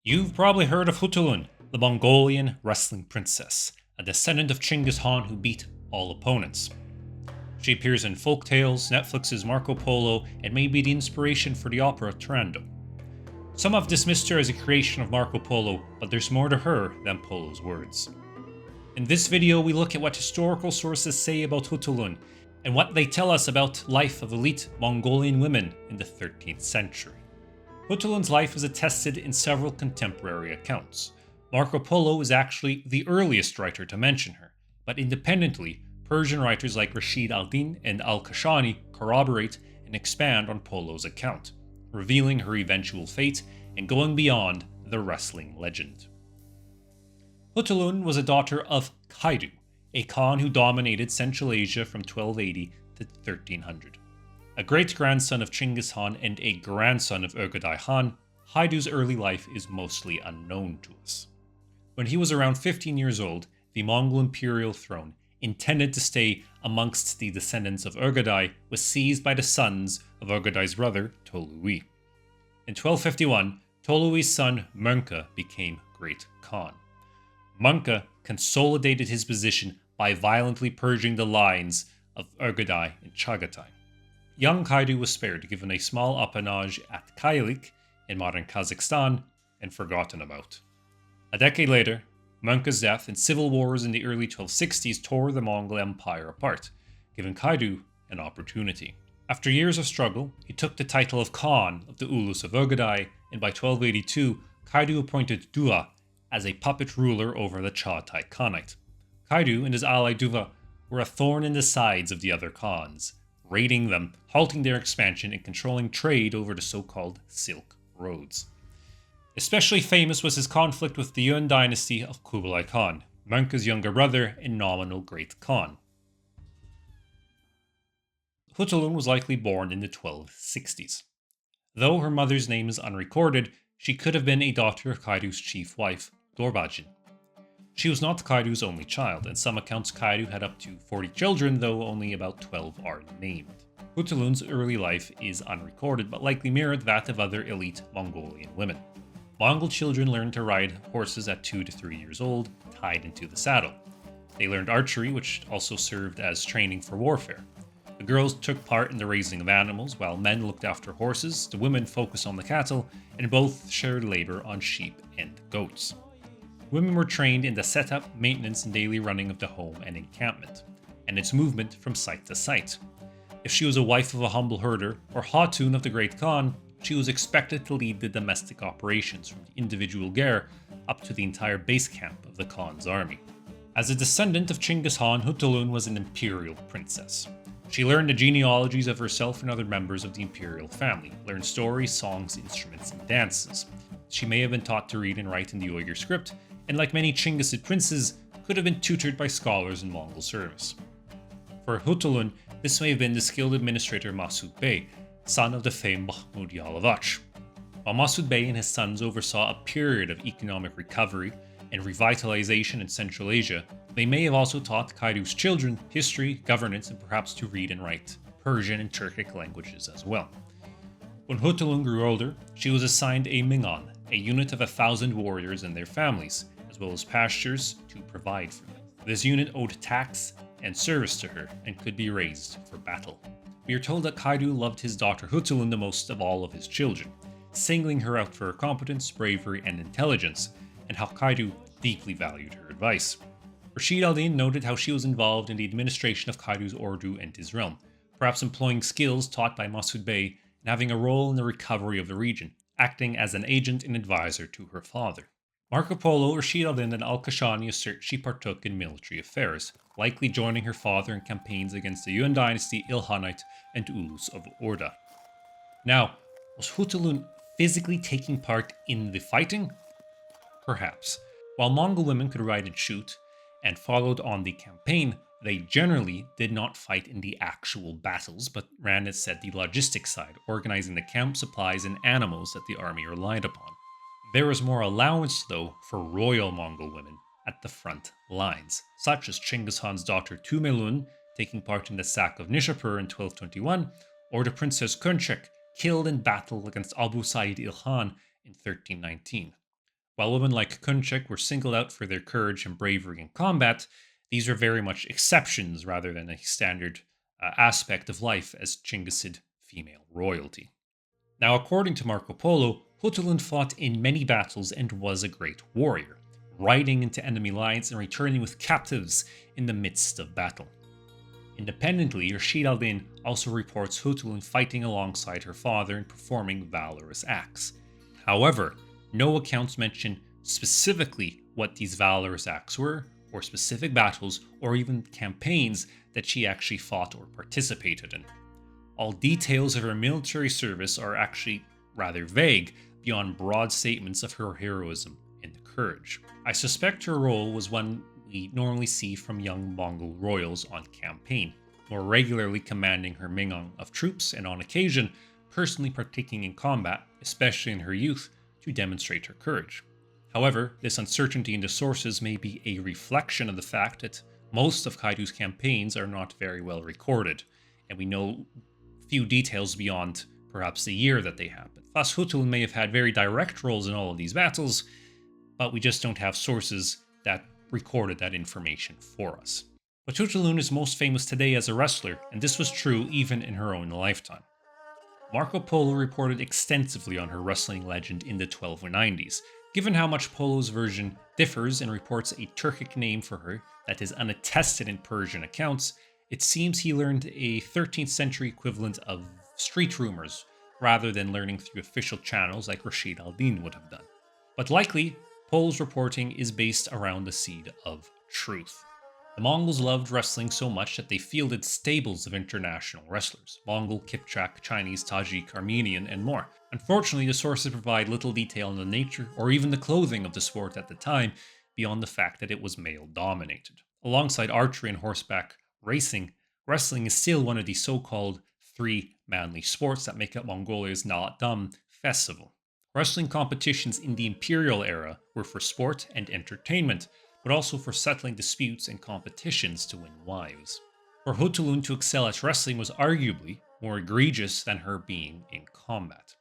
You've probably heard of Khutulun, the Mongolian wrestling princess, a descendant of Chinggis Khan who beat all opponents. She appears in folk tales, Netflix's Marco Polo, and may be the inspiration for the opera Turandot. Some have dismissed her as a creation of Marco Polo, but there's more to her than Polo's words. In this video, we look at what historical sources say about Khutulun, and what they tell us about life of elite Mongolian women in the 13th century. Khutulun's life is attested in several contemporary accounts. Marco Polo is actually the earliest writer to mention her, but independently, Persian writers like Rashid al-Din and al-Kashani corroborate and expand on Polo's account, revealing her eventual fate and going beyond the wrestling legend. Khutulun was a daughter of Kaidu, a Khan who dominated Central Asia from 1280 to 1300. A great-grandson of Chinggis Khan and a grandson of Ögedei Khan, Kaidu's early life is mostly unknown to us. When he was around 15 years old, the Mongol imperial throne, intended to stay amongst the descendants of Ögedei, was seized by the sons of Ögedei's brother, Tolui. In 1251, Tolui's son Mönke became Great Khan. Mönke consolidated his position by violently purging the lines of Ögedei and Chagatai. Young Kaidu was spared, given a small appanage at Kailik in modern Kazakhstan, and forgotten about. A decade later, Mönke's death and civil wars in the early 1260s tore the Mongol Empire apart, giving Kaidu an opportunity. After years of struggle, he took the title of Khan of the Ulus of Ögedei, and by 1282, Kaidu appointed Dua as a puppet ruler over the Chagatai Khanate. Kaidu and his ally Duva were a thorn in the sides of the other Khans, raiding them, halting their expansion, and controlling trade over the so-called Silk Roads. Especially famous was his conflict with the Yuan dynasty of Kublai Khan, Mönke's younger brother and nominal Great Khan. Khutulun was likely born in the 1260s. Though her mother's name is unrecorded, she could have been a daughter of Kaidu's chief wife, Dorbajin. She was not Kaidu's only child, and some accounts Kaidu had up to 40 children, though only about 12 are named. Khutulun's early life is unrecorded, but likely mirrored that of other elite Mongolian women. Mongol children learned to ride horses at 2 to 3 years old, tied into the saddle. They learned archery, which also served as training for warfare. The girls took part in the raising of animals, while men looked after horses, the women focused on the cattle, and both shared labor on sheep and goats. Women were trained in the setup, maintenance, and daily running of the home and encampment, and its movement from site to site. If she was a wife of a humble herder, or Hatun of the Great Khan, she was expected to lead the domestic operations from the individual ger up to the entire base camp of the Khan's army. As a descendant of Chinggis Khan, Khutulun was an imperial princess. She learned the genealogies of herself and other members of the imperial family, learned stories, songs, instruments, and dances. She may have been taught to read and write in the Uyghur script, and like many Chinggisid princes, could have been tutored by scholars in Mongol service. For Khutulun, this may have been the skilled administrator Masud Bey, son of the famed Mahmud Yalavach. While Masud Bey and his sons oversaw a period of economic recovery and revitalization in Central Asia, they may have also taught Kaidu's children history, governance, and perhaps to read and write Persian and Turkic languages as well. When Khutulun grew older, she was assigned a Mingan, a unit of 1,000 warriors and their families, as well as pastures to provide for them. This unit owed tax and service to her and could be raised for battle. We are told that Kaidu loved his daughter Khutulun the most of all of his children, singling her out for her competence, bravery, and intelligence, and how Kaidu deeply valued her advice. Rashid al-Din noted how she was involved in the administration of Kaidu's Ordu and his realm, perhaps employing skills taught by Masud Bey and having a role in the recovery of the region, acting as an agent and advisor to her father. Marco Polo, Rashid al-Din, and al-Kashani assert she partook in military affairs, likely joining her father in campaigns against the Yuan dynasty, Ilkhanate, and Ulus of Orda. Now, was Khutulun physically taking part in the fighting? Perhaps. While Mongol women could ride and shoot, and followed on the campaign, they generally did not fight in the actual battles, but ran instead the logistics side, organizing the camp supplies and animals that the army relied upon. There was more allowance, though, for royal Mongol women at the front lines, such as Chinggis Khan's daughter Tumelun taking part in the sack of Nishapur in 1221, or the Princess Kunchek killed in battle against Abu Sa'id il Khan in 1319. While women like Kunchek were singled out for their courage and bravery in combat, these are very much exceptions rather than a standard aspect of life as Chinggisid female royalty. Now, according to Marco Polo, Khutulun fought in many battles and was a great warrior, riding into enemy lines and returning with captives in the midst of battle. Independently, Rashid al-Din also reports Khutulun fighting alongside her father and performing valorous acts. However, no accounts mention specifically what these valorous acts were, or specific battles, or even campaigns that she actually fought or participated in. All details of her military service are actually rather vague, beyond broad statements of her heroism and courage. I suspect her role was one we normally see from young Mongol royals on campaign, more regularly commanding her mingang of troops and on occasion personally partaking in combat, especially in her youth, to demonstrate her courage. However, this uncertainty in the sources may be a reflection of the fact that most of Kaidu's campaigns are not very well recorded, and we know few details beyond perhaps the year that they happened. Thus, Khutulun may have had very direct roles in all of these battles, but we just don't have sources that recorded that information for us. But Kutulun is most famous today as a wrestler, and this was true even in her own lifetime. Marco Polo reported extensively on her wrestling legend in the 1290s. Given how much Polo's version differs and reports a Turkic name for her that is unattested in Persian accounts, it seems he learned a 13th century equivalent of street rumors, rather than learning through official channels like Rashid al-Din would have done. But likely, Polo's reporting is based around the seed of truth. The Mongols loved wrestling so much that they fielded stables of international wrestlers: Mongol, Kipchak, Chinese, Tajik, Armenian, and more. Unfortunately, the sources provide little detail on the nature or even the clothing of the sport at the time, beyond the fact that it was male-dominated. Alongside archery and horseback racing, wrestling is still one of the so-called three manly sports that make up Mongolia's Naadam festival. Wrestling competitions in the imperial era were for sport and entertainment, but also for settling disputes and competitions to win wives. For Khutulun to excel at wrestling was arguably more egregious than her being in combat.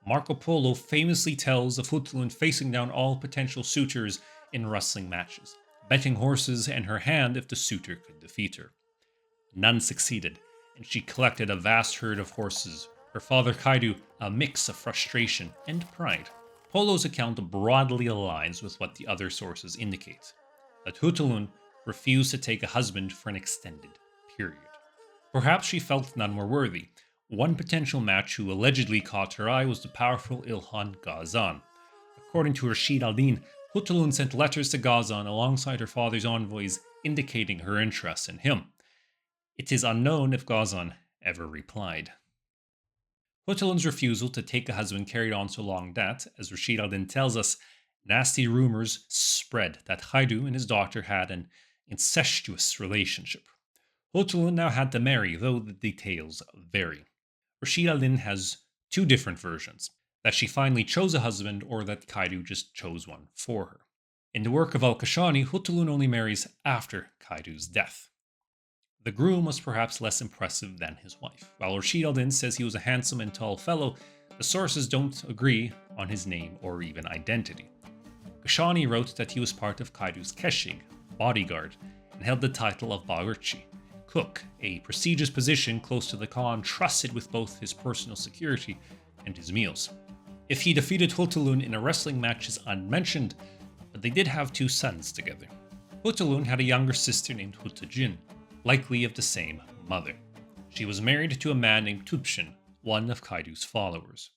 Marco Polo famously tells of Khutulun facing down all potential suitors in wrestling matches, betting horses and her hand if the suitor could defeat her. None succeeded, and she collected a vast herd of horses, her father Kaidu a mix of frustration and pride. Polo's account broadly aligns with what the other sources indicate, that Khutulun refused to take a husband for an extended period. Perhaps she felt none were worthy. One potential match who allegedly caught her eye was the powerful Ilhan Ghazan. According to Rashid al-Din, Khutulun sent letters to Ghazan alongside her father's envoys indicating her interest in him. It is unknown if Ghazan ever replied. Khutulun's refusal to take a husband carried on so long that, as Rashid al-Din tells us, nasty rumors spread that Kaidu and his daughter had an incestuous relationship. Khutulun now had to marry, though the details vary. Rashid al-Din has two different versions: that she finally chose a husband or that Kaidu just chose one for her. In the work of al-Kashani, Khutulun only marries after Kaidu's death. The groom was perhaps less impressive than his wife. While Rashid al-Din says he was a handsome and tall fellow, the sources don't agree on his name or even identity. Kashani wrote that he was part of Kaidu's Keshig, bodyguard, and held the title of Bagurchi, cook, a prestigious position close to the Khan trusted with both his personal security and his meals. If he defeated Khutulun in a wrestling match is unmentioned, but they did have two sons together. Khutulun had a younger sister named Khutujin, likely of the same mother. She was married to a man named Tupshin, one of Kaidu's followers.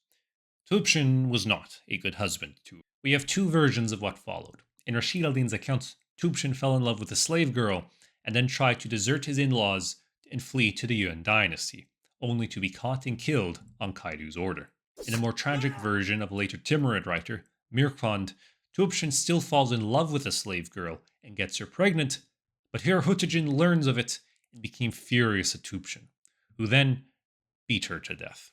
Tupshin was not a good husband to her. We have two versions of what followed. In Rashid al-Din's account, Tupshin fell in love with a slave girl and then tried to desert his in-laws and flee to the Yuan dynasty, only to be caught and killed on Kaidu's order. In a more tragic version of a later Timurid writer, Mirkand, Tupshin still falls in love with a slave girl and gets her pregnant, but here Khutujin learns of it and became furious at Tupshin, who then beat her to death.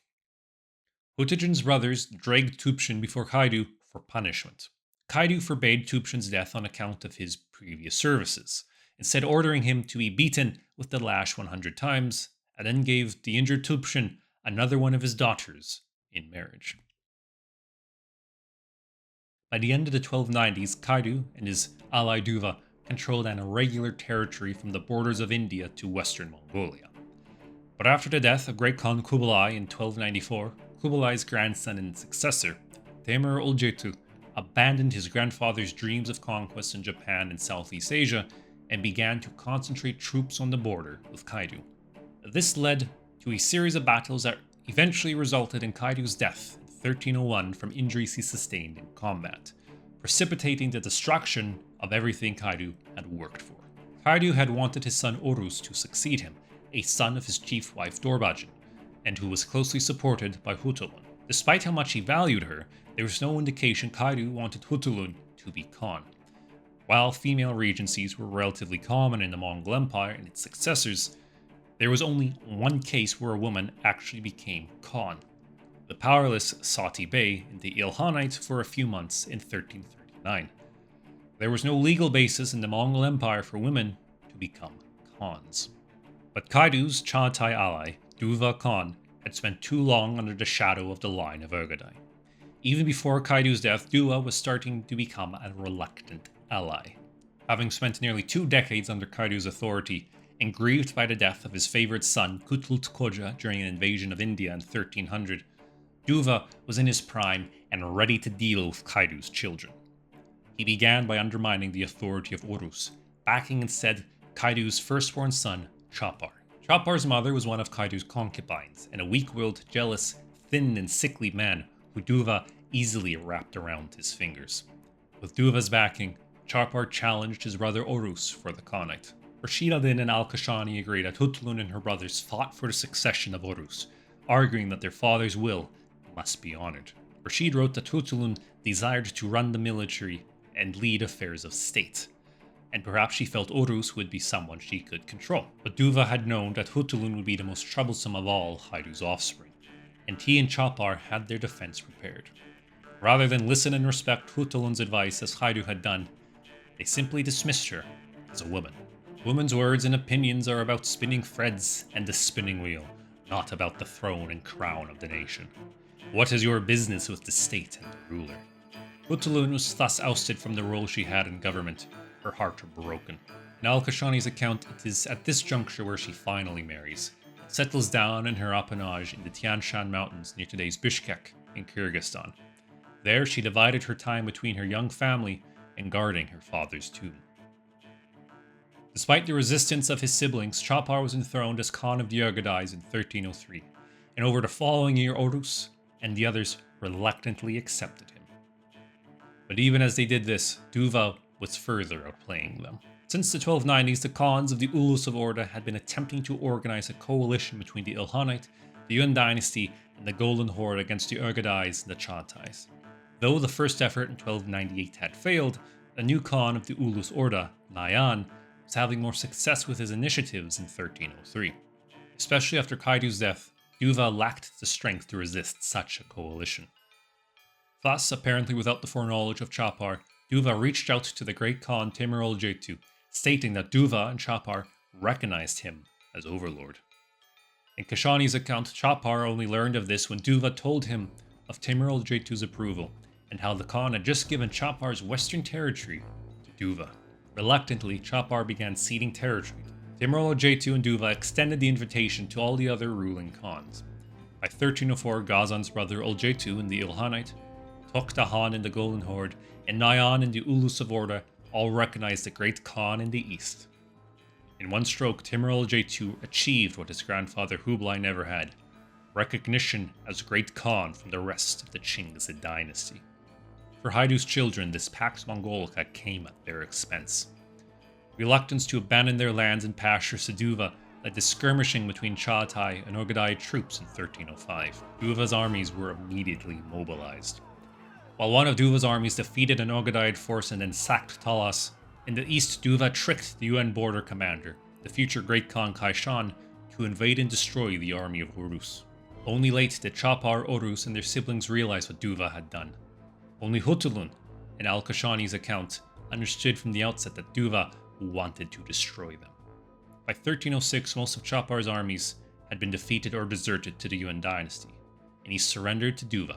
Khutujin's brothers dragged Tupshin before Kaidu for punishment. Kaidu forbade Tupshin's death on account of his previous services, instead ordering him to be beaten with the lash 100 times, and then gave the injured Tupshin another one of his daughters in marriage. By the end of the 1290s, Kaidu and his ally Duva controlled an irregular territory from the borders of India to western Mongolia. But after the death of Great Khan Kublai in 1294, Kublai's grandson and successor, Temur Uljetu, abandoned his grandfather's dreams of conquest in Japan and Southeast Asia and began to concentrate troops on the border with Kaidu. This led to a series of battles that eventually resulted in Kaidu's death in 1301 from injuries he sustained in combat, precipitating the destruction of everything Kaidu had worked for. Kaidu had wanted his son Orus to succeed him, a son of his chief wife Dorbagen, and who was closely supported by Khutulun. Despite how much he valued her, there was no indication Kaidu wanted Khutulun to be Khan. While female regencies were relatively common in the Mongol Empire and its successors, there was only one case where a woman actually became Khan, the powerless Sati Bey in the Ilkhanate for a few months in 1339. There was no legal basis in the Mongol Empire for women to become Khans. But Kaidu's Chagatai ally, Duva Khan, had spent too long under the shadow of the line of Urgadai. Even before Kaidu's death, Duva was starting to become a reluctant ally. Having spent nearly 2 decades under Kaidu's authority, and grieved by the death of his favorite son Kutluk during an invasion of India in 1300, Duva was in his prime and ready to deal with Kaidu's children. He began by undermining the authority of Orus, backing instead Kaidu's firstborn son, Chapar. Chapar's mother was one of Kaidu's concubines, and a weak-willed, jealous, thin and sickly man who Duva easily wrapped around his fingers. With Duva's backing, Chapar challenged his brother Orus for the Khanate. Rashid ad-Din and al-Kashani agreed that Khutulun and her brothers fought for the succession of Orus, arguing that their father's will must be honored. Rashid wrote that Khutulun desired to run the military and lead affairs of state, and perhaps she felt Orus would be someone she could control. But Duva had known that Khutulun would be the most troublesome of all Kaidu's offspring, and he and Chapar had their defense prepared. Rather than listen and respect Khutulun's advice as Kaidu had done, they simply dismissed her as a woman. Women's words and opinions are about spinning threads and the spinning wheel, not about the throne and crown of the nation. What is your business with the state and the ruler? Kutulun was thus ousted from the role she had in government, her heart broken. In al-Kashani's account, it is at this juncture where she finally marries, settles down in her appanage in the Tian Shan Mountains near today's Bishkek in Kyrgyzstan. There she divided her time between her young family and guarding her father's tomb. Despite the resistance of his siblings, Chapar was enthroned as Khan of the Urgadais in 1303, and over the following year Orus and the others reluctantly accepted him. But even as they did this, Duva was further outplaying them. Since the 1290s, the Khans of the Ulus of Orda had been attempting to organize a coalition between the Ilkhanate, the Yuan dynasty, and the Golden Horde against the Urgadais and the Chagatais. Though the first effort in 1298 had failed, the new Khan of the Ulus Orda, Nayan, was having more success with his initiatives in 1303. Especially after Kaidu's death, Duva lacked the strength to resist such a coalition. Thus, apparently without the foreknowledge of Chapar, Duva reached out to the great Khan Temur Uljetu, stating that Duva and Chapar recognized him as overlord. In Kashani's account, Chapar only learned of this when Duva told him of Temur Uljetu's approval, and how the Khan had just given Chapar's western territory to Duva. Reluctantly, Chapar began ceding territory. Temur Uljetu and Duva extended the invitation to all the other ruling Khans. By 1304, Ghazan's brother Uljetu in the Ilkhanate, Tokhtahan in the Golden Horde, and Nayan in the Ulus of Orda all recognized the great Khan in the east. In one stroke, Temur Uljetu achieved what his grandfather Hublai never had: recognition as great Khan from the rest of the Chinggisid dynasty. For Haidu's children, this Pax Mongolica came at their expense. Reluctance to abandon their lands and pastures to Duva led to skirmishing between Chagatai and Urgadai troops in 1305. Duva's armies were immediately mobilized. While one of Duva's armies defeated an Urgadite force and then sacked Talas, in the east Duva tricked the UN border commander, the future Great Khan Kaishan, to invade and destroy the army of Urus. Only late did Chapar, Orus, and their siblings realize what Duva had done. Only Khutulun, in al-Kashani's account, understood from the outset that Duva wanted to destroy them. By 1306, most of Chapar's armies had been defeated or deserted to the Yuan dynasty, and he surrendered to Duva.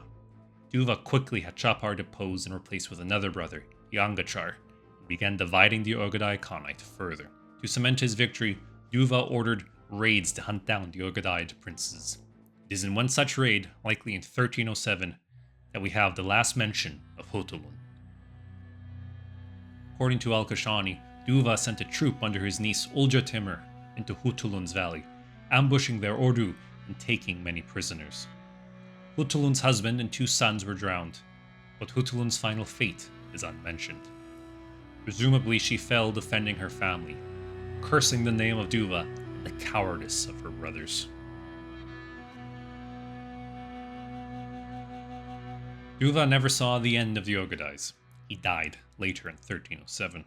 Duva quickly had Chapar deposed and replaced with another brother, Yangachar, and began dividing the Ogadai Khanate further. To cement his victory, Duva ordered raids to hunt down the Ogadite princes. It is in one such raid, likely in 1307, that we have the last mention of Khutulun. According to Al-Kashani, Duva sent a troop under his niece Ulja Timur into Khutulun's valley, ambushing their Ordu and taking many prisoners. Khutulun's husband and 2 sons were drowned, but Khutulun's final fate is unmentioned. Presumably she fell defending her family, cursing the name of Duva and the cowardice of her brothers. Duva never saw the end of the Ogadais. He died later in 1307.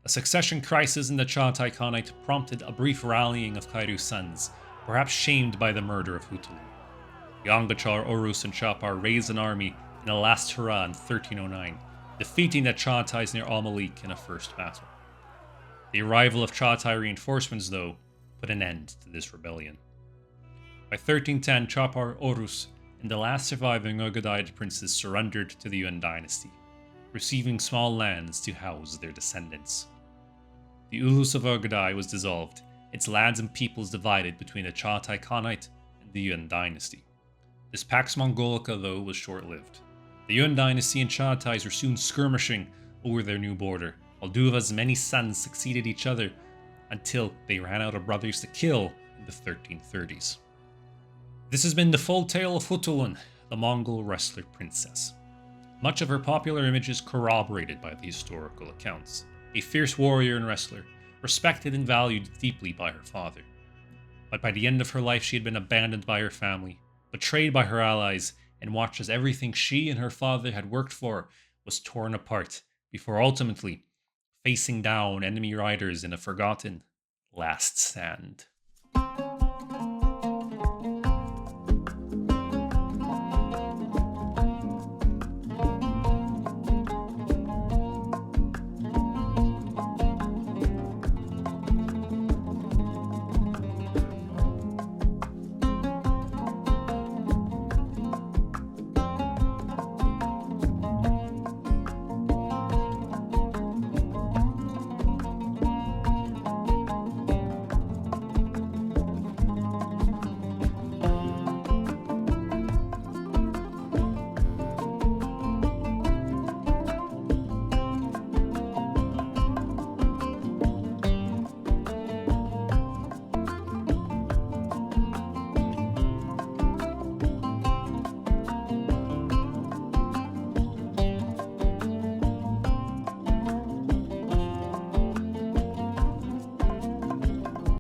A succession crisis in the Chagatai Khanate prompted a brief rallying of Kaidu's sons, perhaps shamed by the murder of Khutulun. Yangachar, Orus, and Chapar raised an army in a last hurrah in 1309, defeating the Chagatais near al-Malik in a first battle. The arrival of Chagatai reinforcements, though, put an end to this rebellion. By 1310, Chapar, Orus, and the last surviving Ogadite princes surrendered to the Yuan dynasty, receiving small lands to house their descendants. The Ulus of Ogadai was dissolved, its lands and peoples divided between the Chagatai Khanate and the Yuan dynasty. This Pax Mongolica, though, was short-lived. The Yuan dynasty and Chagatais were soon skirmishing over their new border, while Duva's many sons succeeded each other until they ran out of brothers to kill in the 1330s. This has been the full tale of Khutulun, the Mongol wrestler princess. Much of her popular image is corroborated by the historical accounts. A fierce warrior and wrestler, respected and valued deeply by her father. But by the end of her life she had been abandoned by her family, betrayed by her allies, and watched as everything she and her father had worked for was torn apart, before ultimately facing down enemy riders in a forgotten last stand.